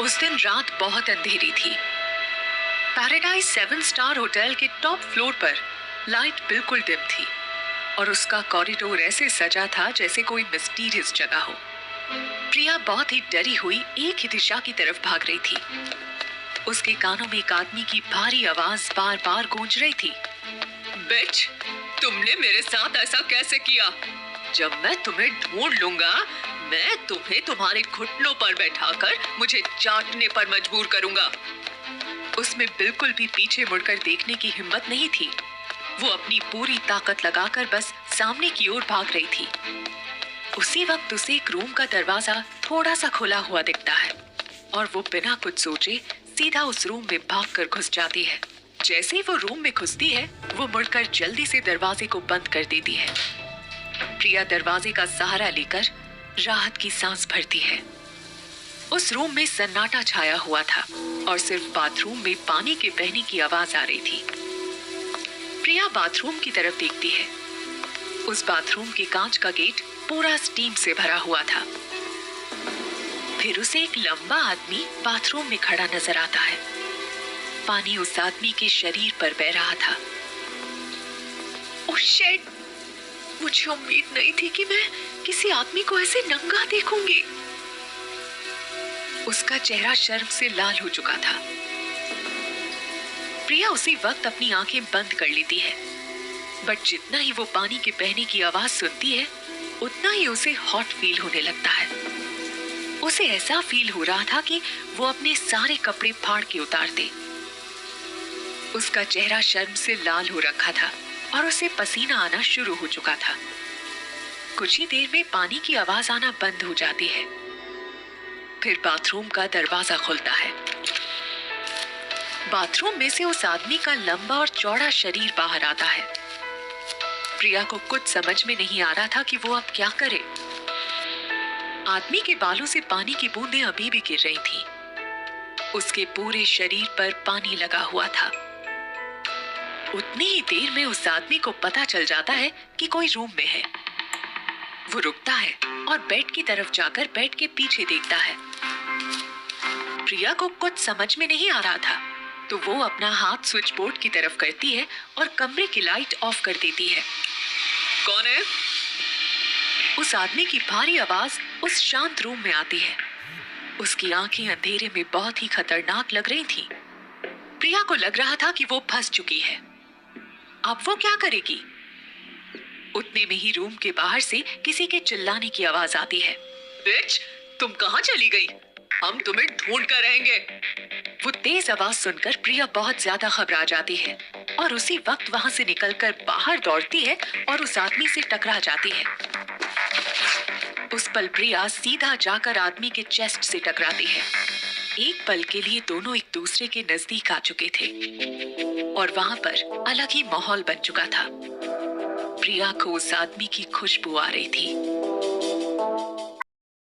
उस दिन रात बहुत अंधेरी थी। पैराडाइज 7 स्टार होटल के टॉप फ्लोर पर लाइट बिल्कुल डिम थी और उसका कॉरिडोर ऐसे सजा था जैसे कोई मिस्टीरियस जगह हो। प्रिया बहुत ही डरी हुई एक ही दिशा की तरफ भाग रही थी। उसके कानों में एक आदमी की भारी आवाज बार बार गूंज रही थी। बिच, तुमने मेरे साथ ऐसा कैसे किया? जब मैं तुम्हें ढूंढ लूंगा, मैं तुम्हें तुम्हारे घुटनों पर बैठाकर मुझे चाटने पर मजबूर करूंगा। उसमें बिल्कुल भी पीछे मुड़कर देखने की हिम्मत नहीं थी। वो अपनी पूरी ताकत लगाकर बस सामने की ओर भाग रही थी। उसी वक्त उसे एक रूम का दरवाजा थोड़ा सा खुला हुआ दिखता है और वो बिना कुछ सोचे सीधा उस रूम में भागकर घुस जाती है। जैसे ही वो रूम में घुसती है, वो मुड़कर जल्दी से दरवाजे को बंद कर देती है। प्रिया दरवाजे का सहारा लेकर राहत की सांस भरती है। उस रूम में सन्नाटा छाया हुआ था और सिर्फ बाथरूम में पानी के बहने की आवाज आ रही थी। प्रिया बाथरूम की तरफ देखती है। उस बाथरूम के कांच का गेट पूरा स्टीम से भरा हुआ था। फिर उसे एक लंबा आदमी बाथरूम में खड़ा नजर आता है। पानी उस आदमी के शरीर पर बह रहा था। Oh shit! मुझे उम्मीद नहीं थी कि मैं किसी आदमी को ऐसे नंगा देखूंगी। उसका चेहरा शर्म से लाल हो चुका था। प्रिया उसी वक्त अपनी आंखें बंद कर लेती है, बट जितना ही वो पानी के बहने की आवाज सुनती है, उतना ही उसे हॉट फील होने लगता है। उसे ऐसा फील हो रहा था कि वो अपने सारे कपड़े फाड़ के उतार दे। उसका चेहरा शर्म से लाल हो रखा था और उसे पसीना आना शुरू हो चुका था। कुछ ही देर में पानी की आवाज आना बंद हो जाती है। फिर बाथरूम का दरवाजा खुलता है। बाथरूम में से उस आदमी का लंबा और चौड़ा शरीर बाहर आता है। प्रिया को कुछ समझ में नहीं आ रहा था कि वो अब क्या करे। आदमी के बालों से पानी की बूंदें अभी भी गिर रही थीं। उसके पूरे शरीर पर पानी लगा हुआ था। उतनी ही देर में उस आदमी को पता चल जाता है कि कोई रूम में है। वो रुकता है और बेड की तरफ जाकर बेड के पीछे देखता है। प्रिया को कुछ समझ में नहीं आ रहा था, तो वो अपना हाथ स्विच बोर्ड की तरफ करती है और कमरे की लाइट ऑफ कर देती है। कौन है? उस आदमी की भारी आवाज उस शांत रूम में आती है। उसकी आंखें अंधेरे में बहुत ही खतरनाक लग रही थीं। प्रिया को लग रहा था कि वो फंस चुकी है। अब वो क्या करेगी? उतने में ही रूम के बाहर से किसी के चिल्लाने की आवाज आती है। बिच, तुम कहाँ चली गई? हम तुम्हें ढूंढ कर रहेंगे। वो तेज आवाज सुनकर प्रिया बहुत ज्यादा घबरा जाती है और उसी वक्त वहां से निकलकर बाहर दौड़ती है और उस आदमी से टकरा जाती है। उस पल प्रिया सीधा जाकर आदमी के चेस्ट से टकराती है। एक पल के लिए दोनों एक दूसरे के नजदीक आ चुके थे और वहां पर अलग ही माहौल बन चुका था। प्रिया को उस आदमी की खुशबू आ रही थी।